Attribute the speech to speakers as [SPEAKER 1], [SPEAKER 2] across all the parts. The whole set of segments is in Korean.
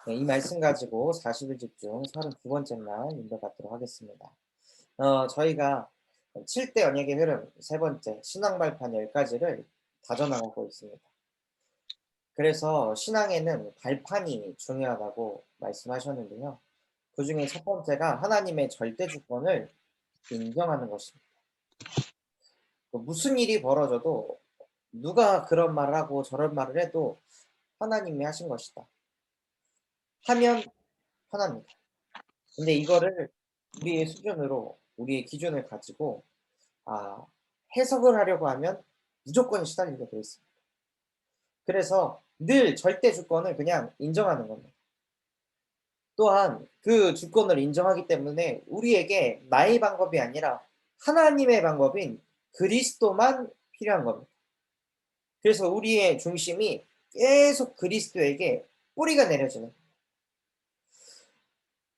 [SPEAKER 1] 네, 이 말씀 가지고 40일 집중 32번째 날 인도받도록 하겠습니다. 저희가 7대 언약의 흐름 세 번째 신앙 발판 10가지를 다져나가고 있습니다. 그래서 신앙에는 발판이 중요하다고 말씀하셨는데요. 그중에 첫 번째가 하나님의 절대 주권을 인정하는 것입니다. 무슨 일이 벌어져도 누가 그런 말을 하고 저런 말을 해도 하나님이 하신 것이다. 하면 편합니다. 근데 이거를 우리의 수준으로 우리의 기준을 가지고 아 해석을 하려고 하면 무조건 시달리게 돼 있습니다. 그래서 늘 절대 주권을 그냥 인정하는 겁니다. 또한 그 주권을 인정하기 때문에 우리에게 나의 방법이 아니라 하나님의 방법인 그리스도만 필요한 겁니다. 그래서 우리의 중심이 계속 그리스도에게 뿌리가 내려지는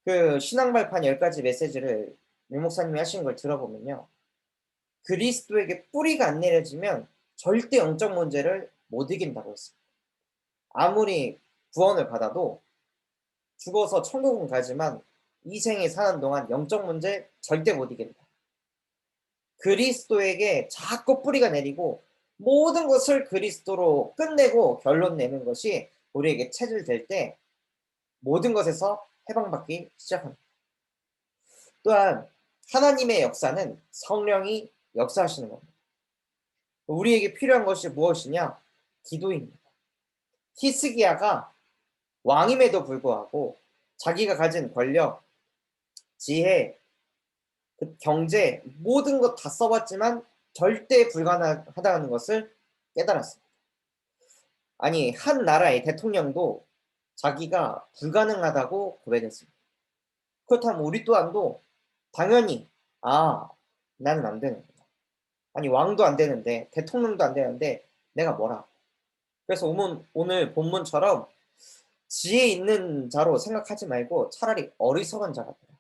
[SPEAKER 1] 그 신앙 발판 10가지 메시지를 유 목사님이 하신 걸 들어보면요. 그리스도에게 뿌리가 안 내려지면 절대 영적 문제를 못 이긴다고 했습니다. 아무리 구원을 받아도 죽어서 천국은 가지만 이 생에 사는 동안 영적 문제 절대 못 이긴다. 그리스도에게 자꾸 뿌리가 내리고 모든 것을 그리스도로 끝내고 결론 내는 것이 우리에게 체질될 때 모든 것에서 해방받기 시작합니다. 또한 하나님의 역사는 성령이 역사하시는 겁니다. 우리에게 필요한 것이 무엇이냐? 기도입니다. 히스기야가 왕임에도 불구하고 자기가 가진 권력, 지혜, 그 경제 모든 것 다 써봤지만 절대 불가능하다는 것을 깨달았습니다. 아니 한 나라의 대통령도 자기가 불가능하다고 고백했습니다. 그렇다면 우리 또한도 당연히 나는 안 되는구나. 아니 왕도 안 되는데 대통령도 안 되는데 내가 뭐라. 그래서 오늘 본문처럼 지혜 있는 자로 생각하지 말고 차라리 어리석은 자가 되라.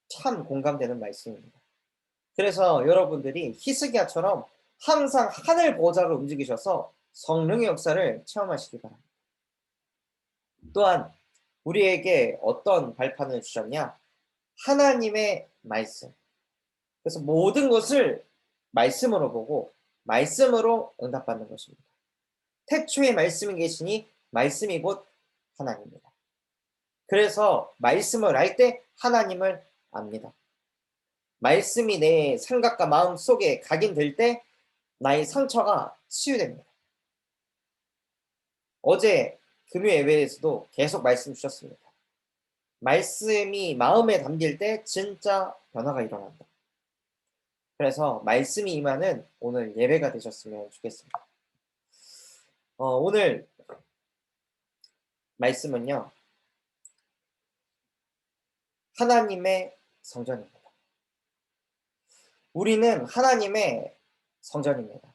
[SPEAKER 1] 참 공감되는 말씀입니다. 그래서 여러분들이 히스기야처럼 항상 하늘 보좌로 움직이셔서 성령의 역사를 체험하시기 바랍니다. 또한 우리에게 어떤 발판을 주셨냐? 하나님의 말씀. 그래서 모든 것을 말씀으로 보고 말씀으로 응답받는 것입니다. 태초에 말씀이 계시니 말씀이 곧 하나님입니다. 그래서 말씀을 알 때 하나님을 압니다. 말씀이 내 생각과 마음 속에 각인될 때 나의 상처가 치유됩니다. 어제 금요 예배에서도 계속 말씀 주셨습니다. 말씀이 마음에 담길 때 진짜 변화가 일어난다. 그래서 말씀이 임하는 오늘 예배가 되셨으면 좋겠습니다. 오늘 말씀은요. 하나님의 성전입니다. 우리는 하나님의 성전입니다.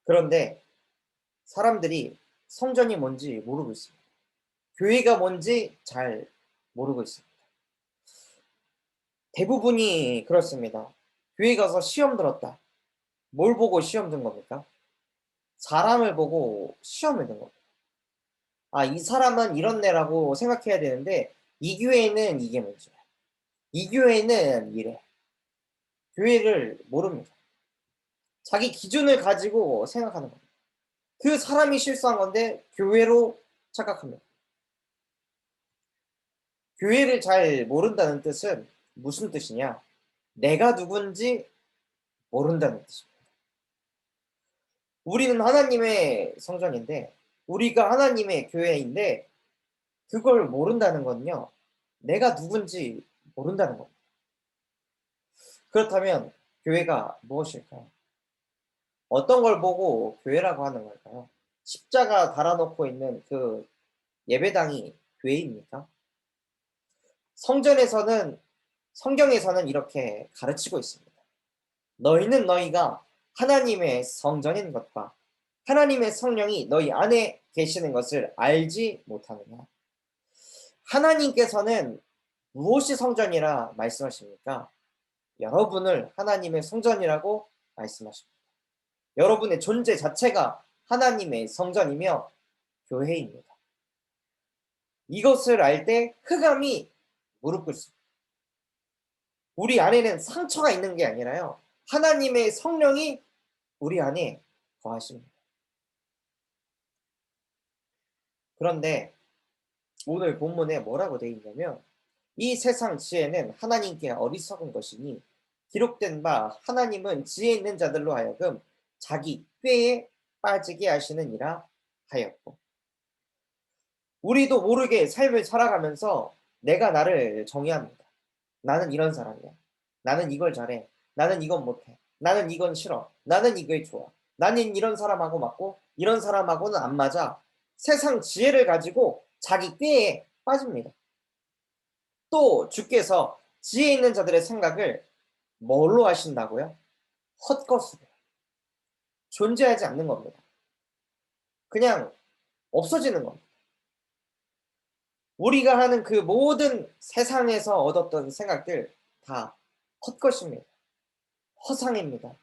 [SPEAKER 1] 그런데 사람들이 성전이 뭔지 모르고 있습니다. 교회가 뭔지 잘 모르고 있습니다. 대부분이 그렇습니다. 교회 가서 시험 들었다. 뭘 보고 시험 든 겁니까? 사람을 보고 시험을 든 겁니다. 이 사람은 이런 애라고 생각해야 되는데 이 교회는 이게 문제야. 이 교회는 이래. 교회를 모릅니다. 자기 기준을 가지고 생각하는 겁니다. 그 사람이 실수한 건데 교회로 착각합니다. 교회를 잘 모른다는 뜻은 무슨 뜻이냐? 내가 누군지 모른다는 뜻입니다. 우리는 하나님의 성전인데 우리가 하나님의 교회인데 그걸 모른다는 건요. 내가 누군지 모른다는 겁니다. 그렇다면 교회가 무엇일까요? 어떤 걸 보고 교회라고 하는 걸까요? 십자가 달아놓고 있는 그 예배당이 교회입니까? 성전에서는 성경에서는 이렇게 가르치고 있습니다. 너희는 너희가 하나님의 성전인 것과 하나님의 성령이 너희 안에 계시는 것을 알지 못하느냐. 하나님께서는 무엇이 성전이라 말씀하십니까? 여러분을 하나님의 성전이라고 말씀하십니다. 여러분의 존재 자체가 하나님의 성전이며 교회입니다. 이것을 알 때 흑암이 무릎 꿇습니다. 우리 안에는 상처가 있는 게 아니라요. 하나님의 성령이 우리 안에 거하십니다. 그런데 오늘 본문에 뭐라고 되어 있냐면 이 세상 지혜는 하나님께 어리석은 것이니 기록된 바 하나님은 지혜 있는 자들로 하여금 자기 꾀에 빠지게 하시느니라 하였고 우리도 모르게 삶을 살아가면서 내가 나를 정의합니다. 나는 이런 사람이야. 나는 이걸 잘해. 나는 이건 못해. 나는 이건 싫어. 나는 이게 좋아. 나는 이런 사람하고 맞고 이런 사람하고는 안 맞아. 세상 지혜를 가지고 자기 꾀에 빠집니다. 또 주께서 지혜 있는 자들의 생각을 뭘로 하신다고요? 헛것으로. 존재하지 않는 겁니다. 그냥 없어지는 겁니다. 우리가 하는 그 모든 세상에서 얻었던 생각들 다 헛것입니다. 허상입니다.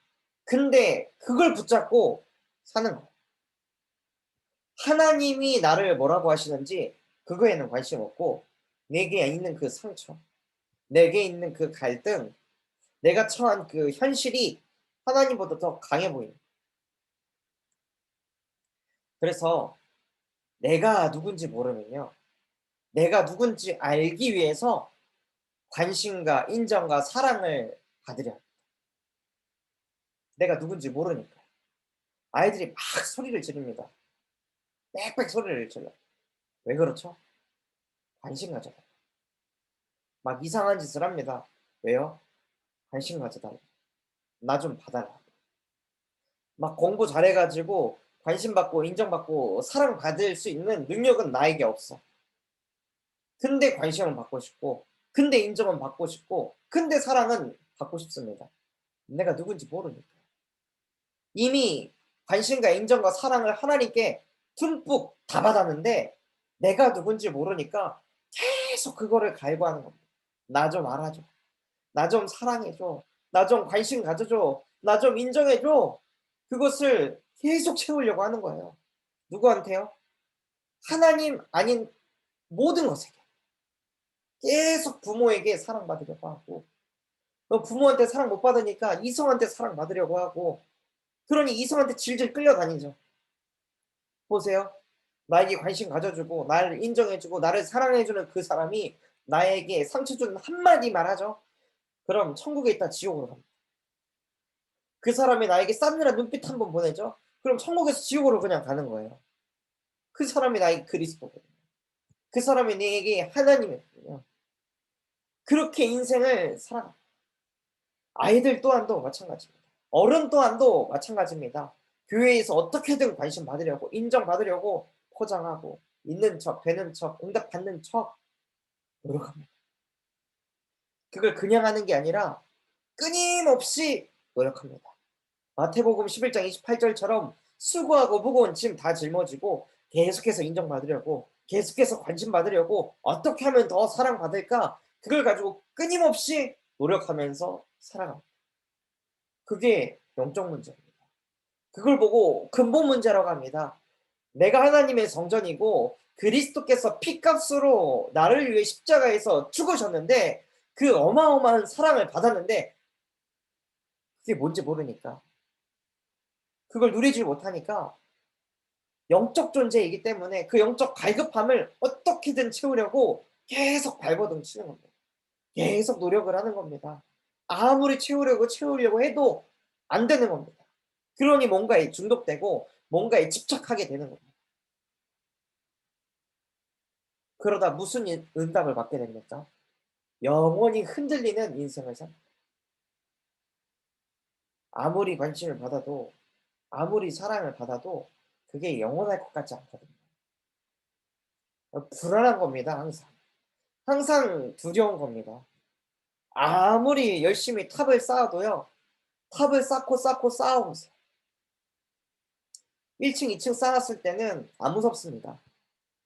[SPEAKER 1] 근데 그걸 붙잡고 사는 거예요. 하나님이 나를 뭐라고 하시는지 그거에는 관심 없고 내게 있는 그 상처, 내게 있는 그 갈등, 내가 처한 그 현실이 하나님보다 더 강해 보입니다. 그래서 내가 누군지 모르면요. 내가 누군지 알기 위해서 관심과 인정과 사랑을 받으려 합니다. 내가 누군지 모르니까. 아이들이 막 소리를 지릅니다. 빽빽 소리를 질러. 왜 그렇죠? 관심 가져라. 막 이상한 짓을 합니다. 왜요? 관심 가져달라. 나 좀 봐달라. 막 공부 잘해가지고 관심 받고 인정받고 사랑받을 수 있는 능력은 나에게 없어. 근데 관심은 받고 싶고, 근데 인정은 받고 싶고, 근데 사랑은 받고 싶습니다. 내가 누군지 모르니까. 이미 관심과 인정과 사랑을 하나님께 듬뿍 다 받았는데 내가 누군지 모르니까 계속 그거를 갈구하는 겁니다. 나 좀 알아줘. 나 좀 사랑해줘. 나 좀 관심 가져줘. 나 좀 인정해줘. 그것을 계속 채우려고 하는 거예요. 누구한테요? 하나님 아닌 모든 것에게. 계속 부모에게 사랑받으려고 하고, 부모한테 사랑 못 받으니까 이성한테 사랑받으려고 하고, 그러니 이성한테 질질 끌려다니죠. 보세요. 나에게 관심 가져주고, 나를 인정해주고, 나를 사랑해주는 그 사람이 나에게 상처 주는 한마디 말하죠. 그럼 천국에 있다 지옥으로 갑니다. 그 사람이 나에게 싸늘한 눈빛 한 번 보내죠. 그럼 천국에서 지옥으로 그냥 가는 거예요. 그 사람이 나에게 그리스도거든요. 그 사람이 내게 하나님이거든요. 그렇게 인생을 살아가. 아이들 또한도 마찬가지입니다. 어른 또한도 마찬가지입니다. 교회에서 어떻게든 관심 받으려고 인정받으려고 포장하고 있는 척, 되는 척, 응답받는 척 노력합니다. 그걸 그냥 하는 게 아니라 끊임없이 노력합니다. 마태복음 11장 28절처럼 수고하고 무거운 짐 다 짊어지고 계속해서 인정받으려고 계속해서 관심 받으려고 어떻게 하면 더 사랑받을까 그걸 가지고 끊임없이 노력하면서 살아갑니다. 그게 영적 문제입니다. 그걸 보고 근본 문제라고 합니다. 내가 하나님의 성전이고 그리스도께서 피값으로 나를 위해 십자가에서 죽으셨는데 그 어마어마한 사랑을 받았는데 그게 뭔지 모르니까 그걸 누리지 못하니까 영적 존재이기 때문에 그 영적 갈급함을 어떻게든 채우려고 계속 발버둥 치는 겁니다. 계속 노력을 하는 겁니다. 아무리 채우려고 해도 안 되는 겁니다. 그러니 뭔가에 중독되고 뭔가에 집착하게 되는 겁니다. 그러다 무슨 응답을 받게 됩니까? 영원히 흔들리는 인생을 삽니다. 아무리 관심을 받아도 아무리 사랑을 받아도 그게 영원할 것 같지 않거든요. 불안한 겁니다. 항상. 항상 두려운 겁니다. 아무리 열심히 탑을 쌓아도요. 탑을 쌓고 쌓아오세요. 1층, 2층 쌓았을 때는 안 무섭습니다.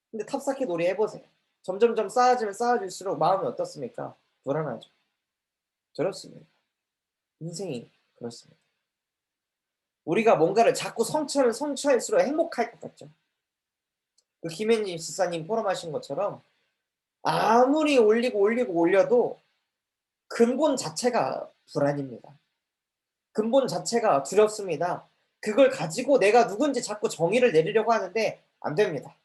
[SPEAKER 1] 근데 탑 쌓기 놀이 해보세요. 점점점 쌓아지면 쌓아질수록 마음이 어떻습니까? 불안하죠. 그렇습니다. 인생이 그렇습니다. 우리가 뭔가를 자꾸 성취하면 성취할수록 행복할 것 같죠. 그 김현진 집사님 포럼하신 것처럼 아무리 올려도 근본 자체가 불안입니다. 근본 자체가 두렵습니다. 그걸 가지고 내가 누군지 자꾸 정의를 내리려고 하는데 안 됩니다.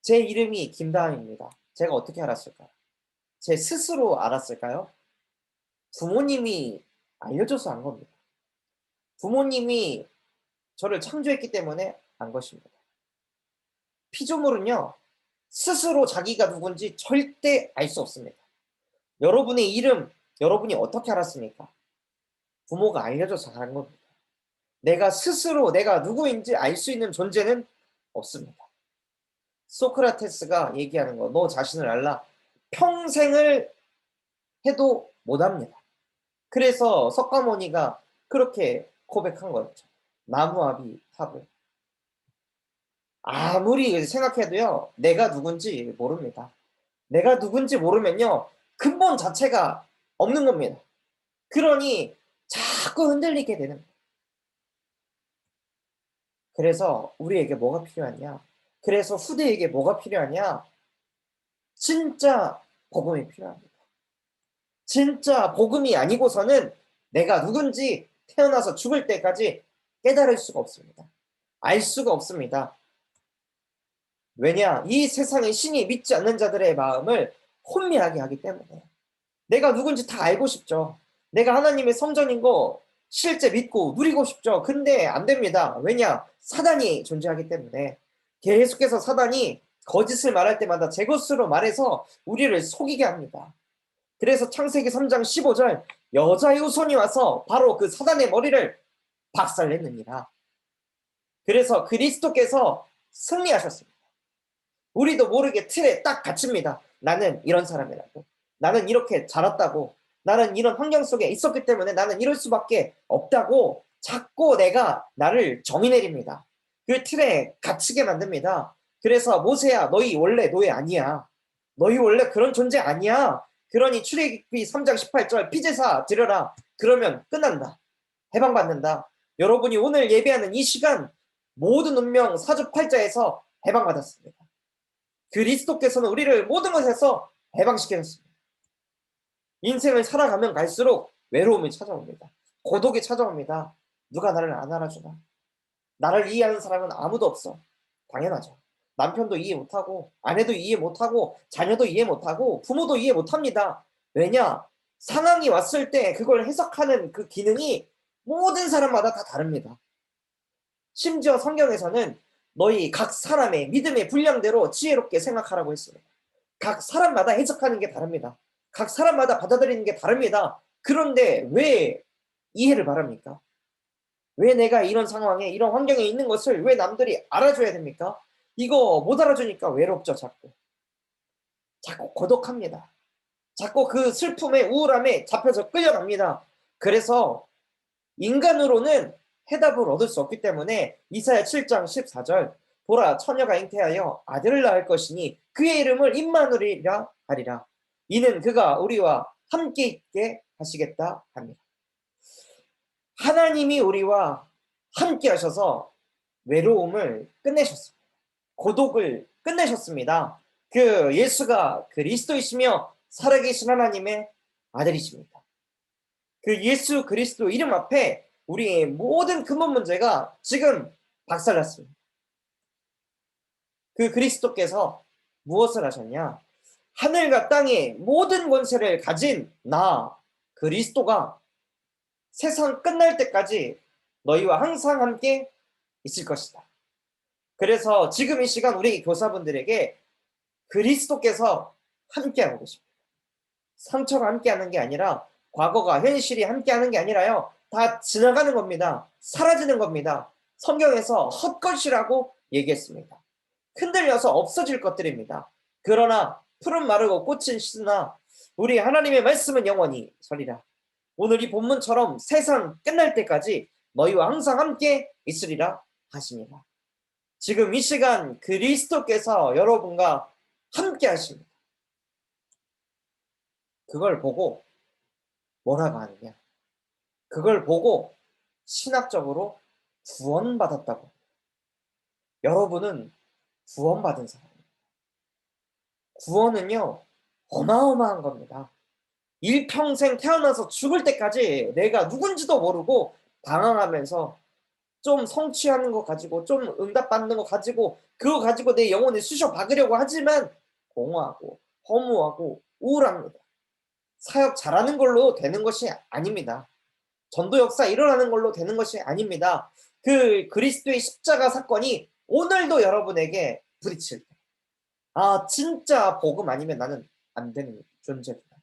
[SPEAKER 1] 제 이름이 김다한입니다. 제가 어떻게 알았을까요? 제 스스로 알았을까요? 부모님이 알려줘서 안 겁니다. 부모님이 저를 창조했기 때문에 안 것입니다. 피조물은요, 스스로 자기가 누군지 절대 알 수 없습니다. 여러분의 이름, 여러분이 어떻게 알았습니까? 부모가 알려줘서 안 겁니다. 내가 스스로 내가 누구인지 알 수 있는 존재는 없습니다. 소크라테스가 얘기하는 거, 너 자신을 알라. 평생을 해도 못합니다. 그래서 석가모니가 그렇게 고백한 거였죠. 나무아비 탑을. 아무리 생각해도요, 내가 누군지 모릅니다. 내가 누군지 모르면요, 근본 자체가 없는 겁니다. 그러니 자꾸 흔들리게 되는 거예요. 그래서 우리에게 뭐가 필요하냐? 그래서 후대에게 뭐가 필요하냐? 진짜 복음이 필요합니다. 진짜 복음이 아니고서는 내가 누군지 태어나서 죽을 때까지 깨달을 수가 없습니다. 알 수가 없습니다. 왜냐? 이 세상의 신이 믿지 않는 자들의 마음을 혼미하게 하기 때문에. 내가 누군지 다 알고 싶죠. 내가 하나님의 성전인 거 실제 믿고 누리고 싶죠. 근데 안 됩니다. 왜냐? 사단이 존재하기 때문에. 계속해서 사단이 거짓을 말할 때마다 제 것으로 말해서 우리를 속이게 합니다. 그래서 창세기 3장 15절 여자의 후손이 와서 바로 그 사단의 머리를 박살냈느니라. 그래서 그리스도께서 승리하셨습니다. 우리도 모르게 틀에 딱 갇힙니다. 나는 이런 사람이라고. 나는 이렇게 자랐다고. 나는 이런 환경 속에 있었기 때문에 나는 이럴 수밖에 없다고 자꾸 내가 나를 정의 내립니다. 그 틀에 갇히게 만듭니다. 그래서 모세야, 너희 원래 노예 아니야. 너희 원래 그런 존재 아니야. 그러니 출애굽기 3장 18절 피제사 드려라. 그러면 끝난다. 해방받는다. 여러분이 오늘 예배하는 이 시간 모든 운명 사주팔자에서 해방받았습니다. 그리스도께서는 우리를 모든 것에서 해방시키셨습니다. 인생을 살아가면 갈수록 외로움이 찾아옵니다. 고독이 찾아옵니다. 누가 나를 안 알아주나? 나를 이해하는 사람은 아무도 없어. 당연하죠. 남편도 이해 못하고 아내도 이해 못하고 자녀도 이해 못하고 부모도 이해 못합니다. 왜냐? 상황이 왔을 때 그걸 해석하는 그 기능이 모든 사람마다 다 다릅니다. 심지어 성경에서는 너희 각 사람의 믿음의 분량대로 지혜롭게 생각하라고 했습니다. 각 사람마다 해석하는 게 다릅니다. 각 사람마다 받아들이는 게 다릅니다. 그런데 왜 이해를 바랍니까? 왜 내가 이런 상황에 이런 환경에 있는 것을 왜 남들이 알아줘야 됩니까? 이거 못 알아주니까 외롭죠. 자꾸 고독합니다. 자꾸 그 슬픔에 우울함에 잡혀서 끌려갑니다. 그래서 인간으로는 해답을 얻을 수 없기 때문에 이사야 7장 14절 보라 처녀가 잉태하여 아들을 낳을 것이니 그의 이름을 임마누엘이라 하리라. 이는 그가 우리와 함께 있게 하시겠다 합니다. 하나님이 우리와 함께 하셔서 외로움을 끝내셨습니다. 고독을 끝내셨습니다. 그 예수가 그리스도이시며 살아계신 하나님의 아들이십니다. 그 예수 그리스도 이름 앞에 우리의 모든 근본 문제가 지금 박살났습니다. 그 그리스도께서 무엇을 하셨냐? 하늘과 땅의 모든 권세를 가진 나 그리스도가 세상 끝날 때까지 너희와 항상 함께 있을 것이다. 그래서 지금 이 시간 우리 교사분들에게 그리스도께서 함께하고 계십니다. 상처가 함께하는 게 아니라 과거가 현실이 함께하는 게 아니라요. 다 지나가는 겁니다. 사라지는 겁니다. 성경에서 헛것이라고 얘기했습니다. 흔들려서 없어질 것들입니다. 그러나 푸른 마르고 꽃은 시드나 우리 하나님의 말씀은 영원히 서리라. 오늘 이 본문처럼 세상 끝날 때까지 너희와 항상 함께 있으리라 하십니다. 지금 이 시간 그리스도께서 여러분과 함께 하십니다. 그걸 보고 뭐라고 하느냐? 그걸 보고 신학적으로 구원받았다고. 여러분은 구원받은 사람. 구원은요, 어마어마한 겁니다. 일평생 태어나서 죽을 때까지 내가 누군지도 모르고 방황하면서 좀 성취하는 거 가지고 좀 응답받는 거 가지고 그거 가지고 내 영혼을 쑤셔 박으려고 하지만 공허하고 허무하고 우울합니다. 사역 잘하는 걸로 되는 것이 아닙니다. 전도 역사 일어나는 걸로 되는 것이 아닙니다. 그 그리스도의 십자가 사건이 오늘도 여러분에게 부딪힐 때, 아, 진짜 복음 아니면 나는 안 되는 존재구나.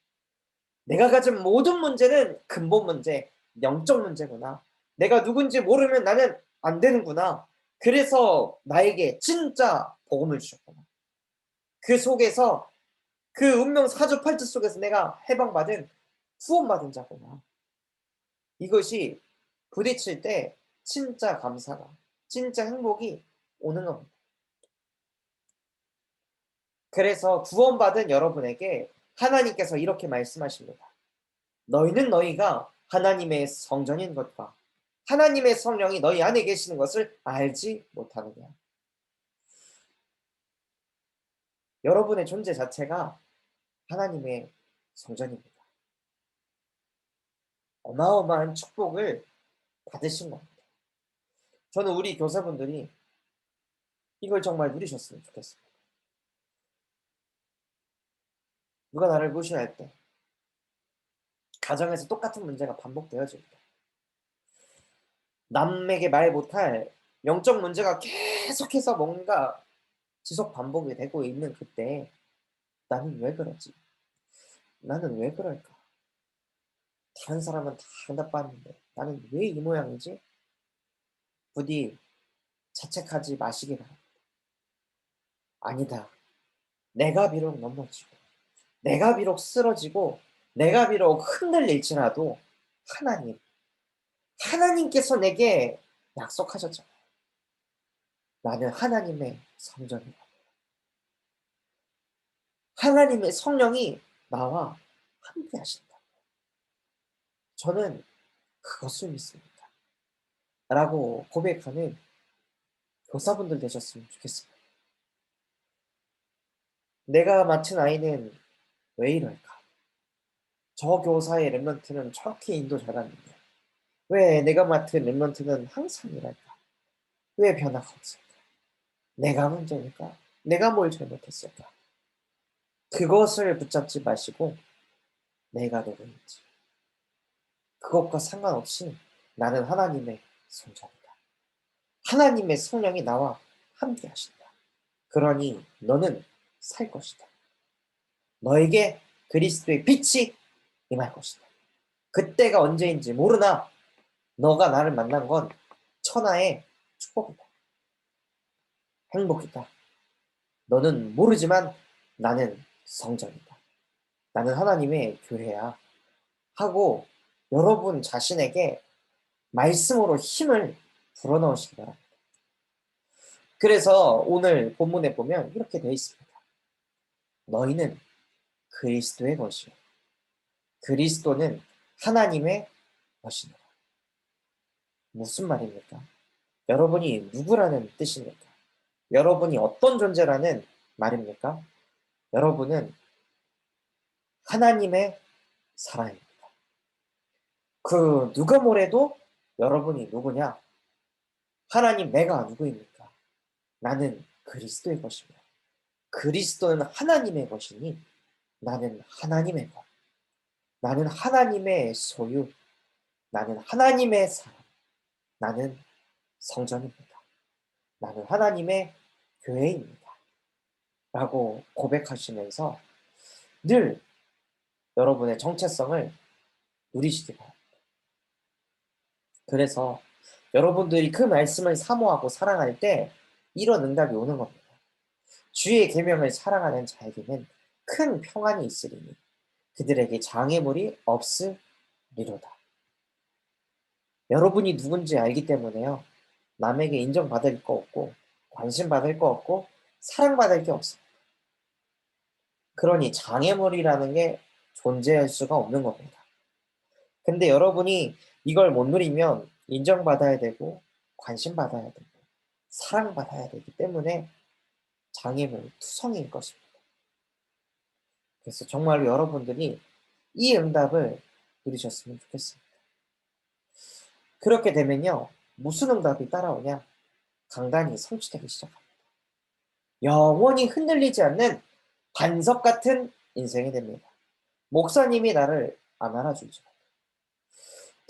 [SPEAKER 1] 내가 가진 모든 문제는 근본 문제, 영적 문제구나. 내가 누군지 모르면 나는 안 되는구나. 그래서 나에게 진짜 복음을 주셨구나. 그 속에서 그 운명 사주팔자 속에서 내가 해방받은 구원받은 자구나. 이것이 부딪힐 때 진짜 감사가, 진짜 행복이 오는 겁니다. 그래서 구원받은 여러분에게 하나님께서 이렇게 말씀하십니다. 너희는 너희가 하나님의 성전인 것과 하나님의 성령이 너희 안에 계시는 것을 알지 못하느냐. 여러분의 존재 자체가 하나님의 성전입니다. 어마어마한 축복을 받으신 겁니다. 저는 우리 교사분들이 이걸 정말 누리셨으면 좋겠습니다. 누가 나를 무시할 때, 가정에서 똑같은 문제가 반복되어질 때, 남에게 말 못할 영적 문제가 계속해서 뭔가 지속 반복이 되고 있는 그때 나는 왜 그러지? 나는 왜 그럴까? 다른 사람은 다 응답받는데 나는 왜 이 모양이지? 부디 자책하지 마시기 바랍니다. 아니다. 내가 비록 넘어지고 내가 비록 쓰러지고 내가 비록 흔들릴지라도 하나님, 하나님께서 내게 약속하셨잖아요. 나는 하나님의 성전이다. 하나님의 성령이 나와 함께 하신다. 저는 그것을 믿습니다. 라고 고백하는 교사분들 되셨으면 좋겠습니다. 내가 맡은 아이는 왜 이럴까? 저 교사의 랩런트는 저렇게 인도 잘하는데 왜 내가 맡은 랩런트는 항상 이럴까? 왜 변화가 없을까? 내가 문제니까? 내가 뭘 잘못했을까? 그것을 붙잡지 마시고 내가 누구인지 그것과 상관없이 나는 하나님의 성전이다. 하나님의 성령이 나와 함께 하신다. 그러니 너는 살 것이다. 너에게 그리스도의 빛이 임할 것이다. 그때가 언제인지 모르나 너가 나를 만난 건 천하의 축복이다. 행복이다. 너는 모르지만 나는 성전이다. 나는 하나님의 교회야. 하고 여러분 자신에게 말씀으로 힘을 불어넣으시기 바랍니다. 그래서 오늘 본문에 보면 이렇게 되어 있습니다. 너희는 그리스도의 것이요. 그리스도는 하나님의 것이니라. 무슨 말입니까? 여러분이 누구라는 뜻입니까? 여러분이 어떤 존재라는 말입니까? 여러분은 하나님의 사랑입니다. 그 누가 뭐래도 여러분이 누구냐? 하나님 내가 누구입니까? 나는 그리스도의 것이며 그리스도는 하나님의 것이니 나는 하나님의 것. 나는 하나님의 소유. 나는 하나님의 사람. 나는 성전입니다. 나는 하나님의 교회입니다. 라고 고백하시면서 늘 여러분의 정체성을 누리시기 바랍니다. 그래서 여러분들이 그 말씀을 사모하고 사랑할 때 이런 응답이 오는 겁니다. 주의 계명을 사랑하는 자에게는 큰 평안이 있으리니 그들에게 장애물이 없으리로다. 여러분이 누군지 알기 때문에요. 남에게 인정받을 거 없고 관심받을 거 없고 사랑받을 게 없습니다. 그러니 장애물이라는 게 존재할 수가 없는 겁니다. 근데 여러분이 이걸 못 누리면 인정받아야 되고 관심받아야 되고 사랑받아야 되기 때문에 장애물 투성이일 것입니다. 그래서 정말로 여러분들이 이 응답을 누리셨으면 좋겠습니다. 그렇게 되면요, 무슨 응답이 따라오냐? 강단이 성취되기 시작합니다. 영원히 흔들리지 않는 반석 같은 인생이 됩니다. 목사님이 나를 안 알아줄지라도,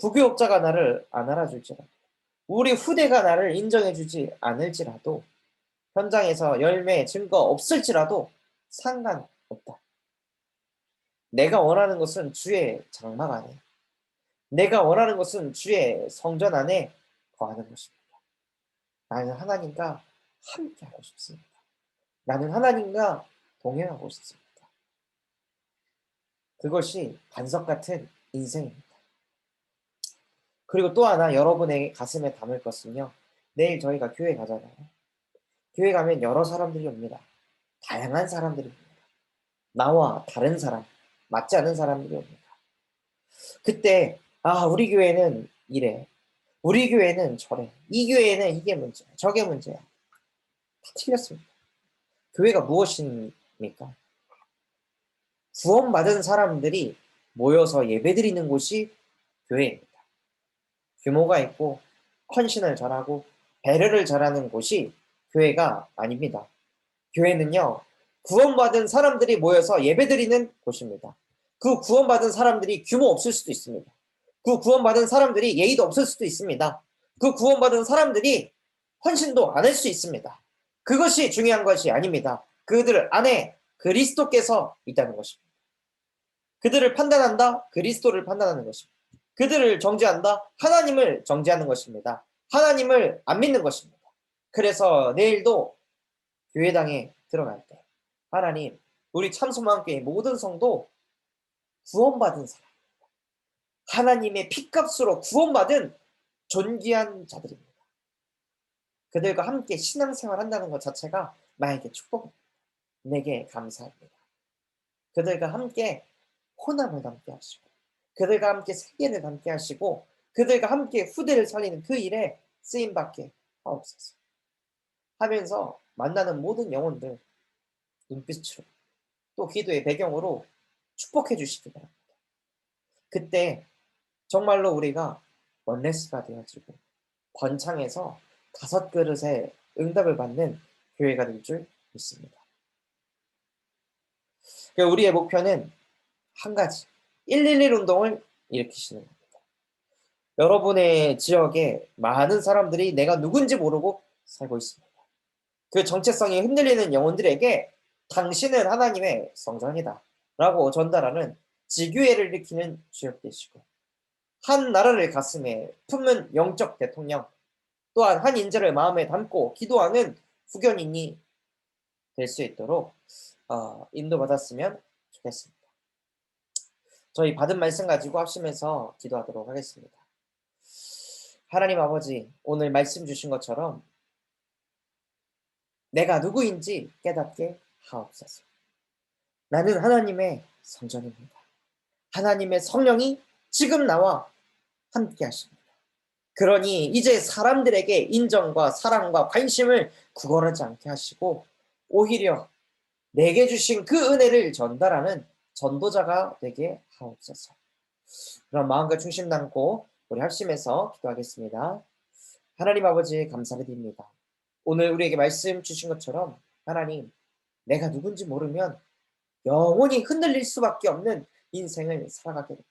[SPEAKER 1] 부교육자가 나를 안 알아줄지라도, 우리 후대가 나를 인정해주지 않을지라도, 현장에서 열매, 증거 없을지라도 상관없다. 내가 원하는 것은 주의 장막 안에, 내가 원하는 것은 주의 성전 안에 거하는 것입니다. 나는 하나님과 함께하고 싶습니다. 나는 하나님과 동행하고 싶습니다. 그것이 반석 같은 인생입니다. 그리고 또 하나 여러분의 가슴에 담을 것은요, 내일 저희가 교회 가잖아요. 교회 가면 여러 사람들이 옵니다. 다양한 사람들이 옵니다. 나와 다른 사람, 맞지 않은 사람들이 옵니다. 그때 우리 교회는 이래, 우리 교회는 저래, 이 교회는 이게 문제야, 저게 문제야. 다 틀렸습니다. 교회가 무엇입니까? 구원받은 사람들이 모여서 예배드리는 곳이 교회입니다. 규모가 있고 헌신을 잘하고 배려를 잘하는 곳이 교회가 아닙니다. 교회는요, 구원받은 사람들이 모여서 예배드리는 곳입니다. 그 구원받은 사람들이 규모 없을 수도 있습니다. 그 구원받은 사람들이 예의도 없을 수도 있습니다. 그 구원받은 사람들이 헌신도 안 할 수 있습니다. 그것이 중요한 것이 아닙니다. 그들 안에 그리스도께서 있다는 것입니다. 그들을 판단한다? 그리스도를 판단하는 것입니다. 그들을 정죄한다? 하나님을 정죄하는 것입니다. 하나님을 안 믿는 것입니다. 그래서 내일도 교회당에 들어갈 때 하나님, 우리 참소망교회 모든 성도 구원받은 사람, 하나님의 피값으로 구원받은 존귀한 자들입니다. 그들과 함께 신앙생활 한다는 것 자체가 나에게 축복입니다. 내게 감사합니다. 그들과 함께 호남을 담게 하시고, 그들과 함께 세계를 담게 하시고, 그들과 함께 후대를 살리는 그 일에 쓰임받게 하옵소서. 하면서 만나는 모든 영혼들 눈빛으로, 또 기도의 배경으로 축복해 주시기 바랍니다. 그때 정말로 우리가 원네스가 되어지고 번창해서 5그릇의 응답을 받는 교회가 될 줄 믿습니다. 우리의 목표는 한 가지, 111 운동을 일으키시는 겁니다. 여러분의 지역에 많은 사람들이 내가 누군지 모르고 살고 있습니다. 그 정체성이 흔들리는 영혼들에게 당신은 하나님의 성전이다 라고 전달하는 지교회를 일으키는 주역 되시고, 한 나라를 가슴에 품는 영적 대통령, 또한 한 인재를 마음에 담고 기도하는 후견인이 될 수 있도록 인도받았으면 좋겠습니다. 저희 받은 말씀 가지고 합심해서 기도하도록 하겠습니다. 하나님 아버지, 오늘 말씀 주신 것처럼 내가 누구인지 깨닫게 하옵소서. 나는 하나님의 성전입니다. 하나님의 성령이 지금 나와 함께 하십니다. 그러니 이제 사람들에게 인정과 사랑과 관심을 구걸하지 않게 하시고 오히려 내게 주신 그 은혜를 전달하는 전도자가 되게 하옵소서. 그럼 마음과 중심 담고 우리 합심해서 기도하겠습니다. 하나님 아버지 감사드립니다. 오늘 우리에게 말씀 주신 것처럼 하나님, 내가 누군지 모르면 영원히 흔들릴 수밖에 없는 인생을 살아가게 됩니다.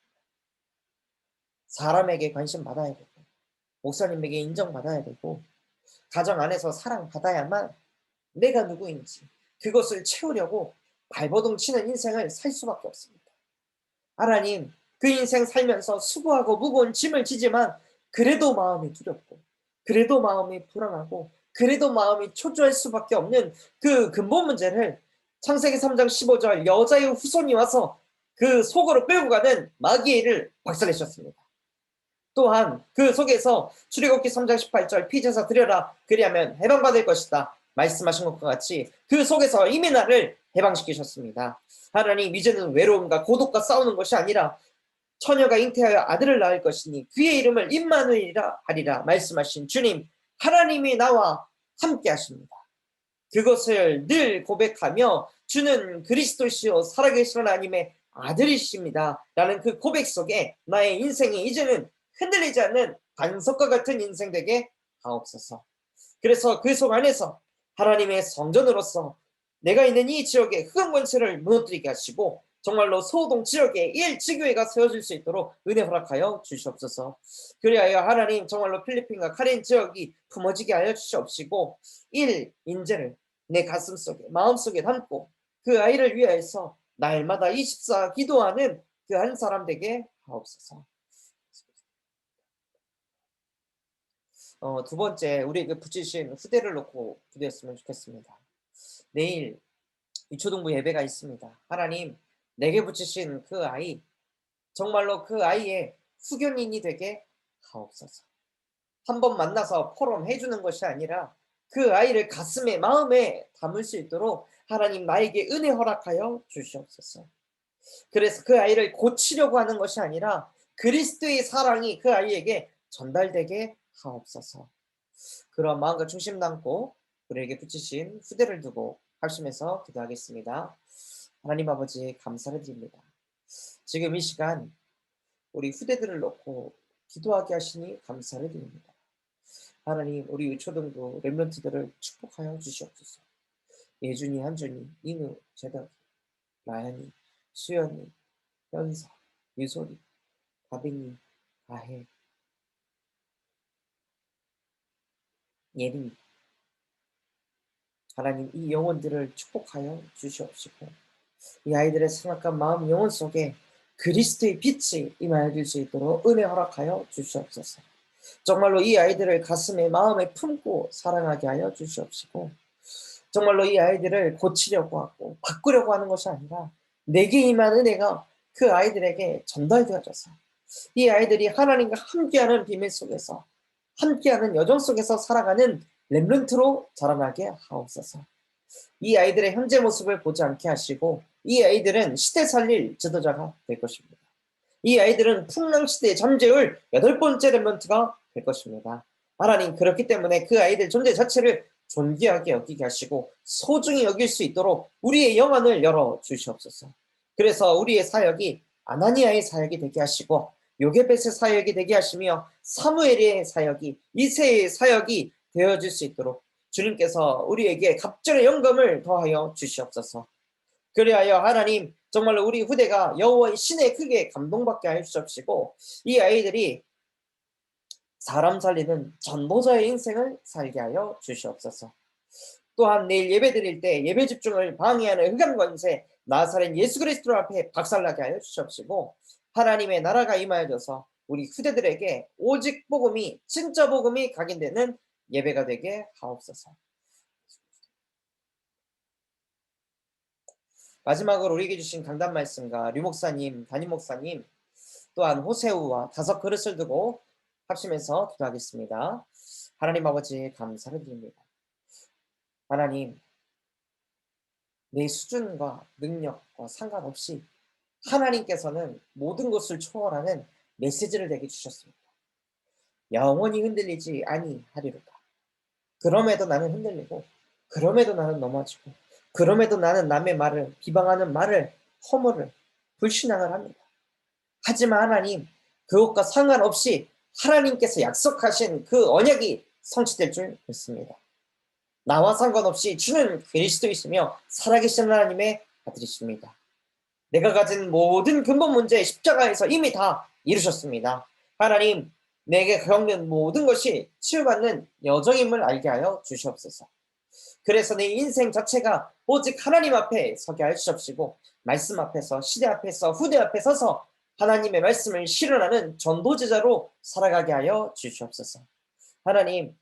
[SPEAKER 1] 사람에게 관심 받아야 되고, 목사님에게 인정받아야 되고, 가정 안에서 사랑받아야만 내가 누구인지 그것을 채우려고 발버둥 치는 인생을 살 수밖에 없습니다. 하나님, 그 인생 살면서 수고하고 무거운 짐을 지지만 그래도 마음이 두렵고, 그래도 마음이 불안하고, 그래도 마음이 초조할 수밖에 없는 그 근본 문제를 창세기 3장 15절 여자의 후손이 와서 그 속으로 끌고 가는 마귀의 일을 박살내셨습니다. 또한 그 속에서 출애굽기 3장 18절 피제사 드려라 그리하면 해방받을 것이다 말씀하신 것과 같이 그 속에서 이미 나를 해방시키셨습니다. 하나님, 이제는 외로움과 고독과 싸우는 것이 아니라 처녀가 잉태하여 아들을 낳을 것이니 그의 이름을 임마누엘이라 하리라 말씀하신 주님, 하나님이 나와 함께 하십니다. 그것을 늘 고백하며 주는 그리스도시요 살아계신 하나님의 아들이십니다 라는 그 고백 속에 나의 인생이 이제는 흔들리지 않는 반석과 같은 인생 되게 하옵소서. 그래서 그 속 안에서 하나님의 성전으로서 내가 있는 이 지역의 흑암 권세를 무너뜨리게 하시고 정말로 소동 지역에 일지교회가 세워질 수 있도록 은혜 허락하여 주시옵소서. 그리하여 하나님 정말로 필리핀과 카렌 지역이 품어지게 하여 주시옵시고 일 인재를 내 가슴 속에 마음속에 담고 그 아이를 위하여서 날마다 24 기도하는 그 한 사람 되게 하옵소서. 두 번째, 우리에게 붙이신 후대를 놓고 기도했으면 좋겠습니다. 내일 유초등부 예배가 있습니다. 하나님, 내게 붙이신 그 아이, 정말로 그 아이의 후견인이 되게 하옵소서. 한 번 만나서 포럼해 주는 것이 아니라 그 아이를 가슴에 마음에 담을 수 있도록 하나님 나에게 은혜 허락하여 주시옵소서. 그래서 그 아이를 고치려고 하는 것이 아니라 그리스도의 사랑이 그 아이에게 전달되게 하옵소서. 그런 마음과 중심 담고 우리에게 붙이신 후대를 두고 합심해서 기도하겠습니다. 하나님 아버지 감사를 드립니다. 지금 이 시간 우리 후대들을 놓고 기도하게 하시니 감사를 드립니다. 하나님 우리 유초등부 렘넌트들을 축복하여 주시옵소서. 예준이, 한준이, 인우, 재덕이, 라연이, 수연이, 현서, 유솔이, 다빈이, 가혜, 예림이, 하나님 이 영혼들을 축복하여 주시옵시고 이 아이들의 생각과 마음 영혼 속에 그리스도의 빛이 임하여 수 있도록 은혜 허락하여 주시옵소서. 정말로 이 아이들을 가슴에 마음에 품고 사랑하게 하여 주시옵시고 정말로 이 아이들을 고치려고 하고 바꾸려고 하는 것이 아니라 내게 임한 은혜가 그 아이들에게 전달되어져서 이 아이들이 하나님과 함께하는 비밀 속에서 함께하는 여정 속에서 살아가는 렘넌트로 자라나게 하옵소서. 이 아이들의 현재 모습을 보지 않게 하시고 이 아이들은 시대 살릴 지도자가 될 것입니다. 이 아이들은 풍랑시대에 잠재울 8번째 렘넌트가 될 것입니다. 하나님 그렇기 때문에 그 아이들 존재 자체를 존귀하게 여기게 하시고 소중히 여길 수 있도록 우리의 영안을 열어 주시옵소서. 그래서 우리의 사역이 아나니아의 사역이 되게 하시고 요게벳의 사역이 되게 하시며 사무엘의 사역이 이새의 사역이 되어질 수 있도록 주님께서 우리에게 갑절의 영감을 더하여 주시옵소서. 그리하여 하나님 정말로 우리 후대가 여호와의 신에 크게 감동받게 하여 주시옵시고 이 아이들이 사람 살리는 전도자의 인생을 살게 하여 주시옵소서. 또한 내일 예배 드릴 때 예배 집중을 방해하는 흑암 권세 나사렛 예수 그리스도 앞에 박살나게 하여 주시옵시고 하나님의 나라가 임하여져서 우리 후대들에게 오직 복음이 진짜 복음이 각인되는 예배가 되게 하옵소서. 마지막으로 우리에게 주신 강단 말씀과 류 목사님, 담임 목사님 또한 호세우와 5 그릇을 두고 합심해서 기도하겠습니다. 하나님 아버지 감사를 드립니다. 하나님 내 수준과 능력과 상관없이 하나님께서는 모든 것을 초월하는 메시지를 내게 주셨습니다. 영원히 흔들리지 아니하리로다. 그럼에도 나는 흔들리고 그럼에도 나는 넘어지고 그럼에도 나는 남의 말을 비방하는 말을 허물을 불신앙을 합니다. 하지만 하나님 그것과 상관없이 하나님께서 약속하신 그 언약이 성취될 줄 믿습니다. 나와 상관없이 주는 그리스도이시며 살아계신 하나님의 아들이십니다. 내가 가진 모든 근본 문제 십자가에서 이미 다 이루셨습니다. 하나님 내게 겪는 모든 것이 치유받는 여정임을 알게 하여 주시옵소서. 그래서 내 인생 자체가 오직 하나님 앞에 서게 하여 주시옵시고 말씀 앞에서 시대 앞에서 후대 앞에 서서 하나님의 말씀을 실현하는 전도제자로 살아가게 하여 주시옵소서. 하나님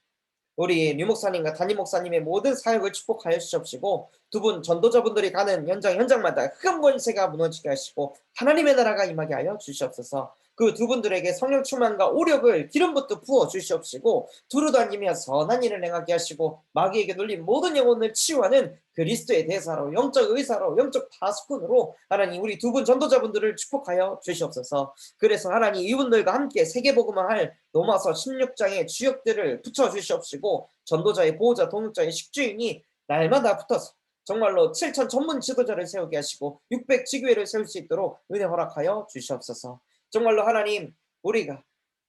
[SPEAKER 1] 우리 류 목사님과 담임 목사님의 모든 사역을 축복하여 주시옵시고 두 분 전도자분들이 가는 현장마다 흑암 권세가 무너지게 하시고 하나님의 나라가 임하게 하여 주시옵소서. 그 두 분들에게 성령 충만과 오력을 기름부터 부어 주시옵시고 두루 다니며 선한 일을 행하게 하시고 마귀에게 눌린 모든 영혼을 치유하는 그리스도의 대사로 영적 의사로 영적 파수꾼으로 하나님 우리 두 분 전도자분들을 축복하여 주시옵소서. 그래서 하나님 이분들과 함께 세계복음을 할 로마서 16장의 주역들을 붙여 주시옵시고 전도자의 보호자 동역자의 식주인이 날마다 붙어서 정말로 7천 전문 지도자를 세우게 하시고 600 지교회를 세울 수 있도록 은혜 허락하여 주시옵소서. 정말로 하나님, 우리가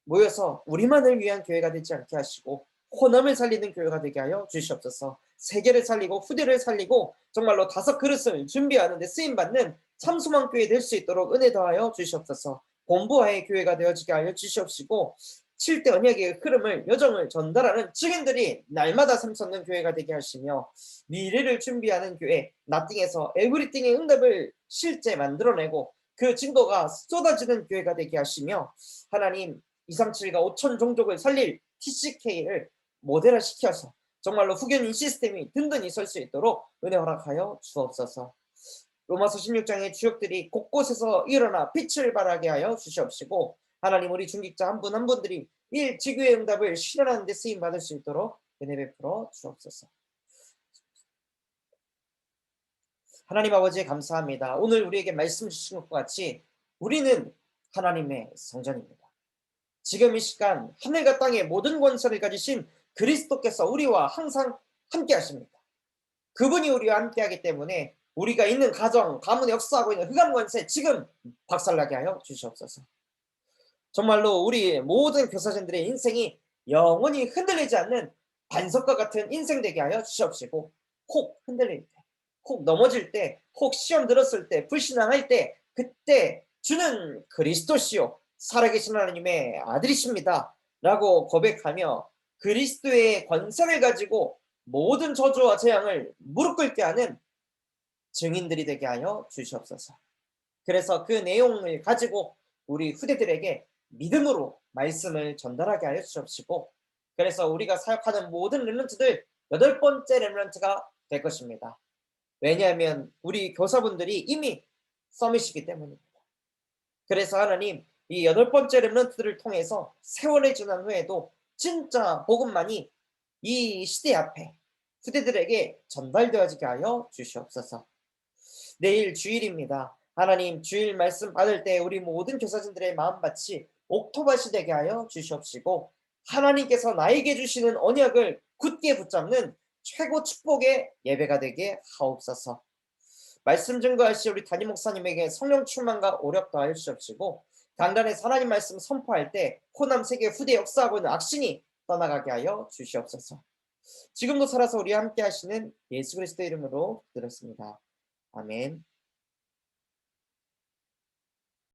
[SPEAKER 1] 모여서 우리만을 위한 교회가 되지 않게 하시고 호남을 살리는 교회가 되게 하여 주시옵소서. 세계를 살리고 후대를 살리고 정말로 5그릇을 준비하는 데 쓰임받는 참소망 교회 될 수 있도록 은혜 더하여 주시옵소서. 본부와의 교회가 되어지게 하여 주시옵시고 7대 언약의 흐름을 여정을 전달하는 증인들이 날마다 샘솟는 교회가 되게 하시며 미래를 준비하는 교회, 나띵에서 에브리띵의 응답을 실제 만들어내고 그 증거가 쏟아지는 교회가 되게 하시며 하나님, 237과 5천 종족을 살릴 TCK를 모델화시켜서 정말로 후견인 시스템이 든든히 설 수 있도록 은혜 허락하여 주옵소서. 로마서 16장의 주역들이 곳곳에서 일어나 빛을 발하게 하여 주시옵시고 하나님, 우리 중직자 한 분 한 분들이 지구의 응답을 실현하는 데 쓰임 받을 수 있도록 은혜 베풀어 주옵소서. 하나님 아버지, 감사합니다. 오늘 우리에게 말씀 주신 것과 같이 우리는 하나님의 성전입니다. 지금 이 시간 하늘과 땅의 모든 권세를 가지신 그리스도께서 우리와 항상 함께 하십니다. 그분이 우리와 함께하기 때문에 우리가 있는 가정, 가문에 역사하고 있는 흑암 권세 지금 박살나게 하여 주시옵소서. 정말로 우리 모든 교사진들의 인생이 영원히 흔들리지 않는 반석과 같은 인생 되게 하여 주시옵시고 혹 흔들릴 때, 혹 넘어질 때, 혹 시험 들었을 때, 불신앙할 때 그때 주는 그리스도시요 살아계신 하나님의 아들이십니다 라고 고백하며 그리스도의 권세를 가지고 모든 저주와 재앙을 무릎 꿇게 하는 증인들이 되게 하여 주시옵소서. 그래서 그 내용을 가지고 우리 후대들에게 믿음으로 말씀을 전달하게 하여 주시옵시고 그래서 우리가 사역하는 모든 렘넌트들 8번째 렘넌트가 될 것입니다. 왜냐하면 우리 교사분들이 이미 서밋이기 때문입니다. 그래서 하나님, 이 8번째 렘넌트들을 통해서 세월이 지난 후에도 진짜 복음만이 이 시대 앞에 후대들에게 전달되어지게 하여 주시옵소서. 내일 주일입니다. 하나님, 주일 말씀 받을 때 우리 모든 교사진들의 마음밭이 옥토밭이 되게 하여 주시옵시고 하나님께서 나에게 주시는 언약을 굳게 붙잡는 최고 축복의 예배가 되게 하옵소서. 말씀 증거하시 우리 담임 목사님에게 성령 충만과 오력 더하여 주시옵시고 강단에서 하나님 말씀 선포할 때 호남 세계 후대 역사하고 있는 악신이 떠나가게 하여 주시옵소서. 지금도 살아서 우리와 함께 하시는 예수 그리스도의 이름으로 드렸습니다. 아멘.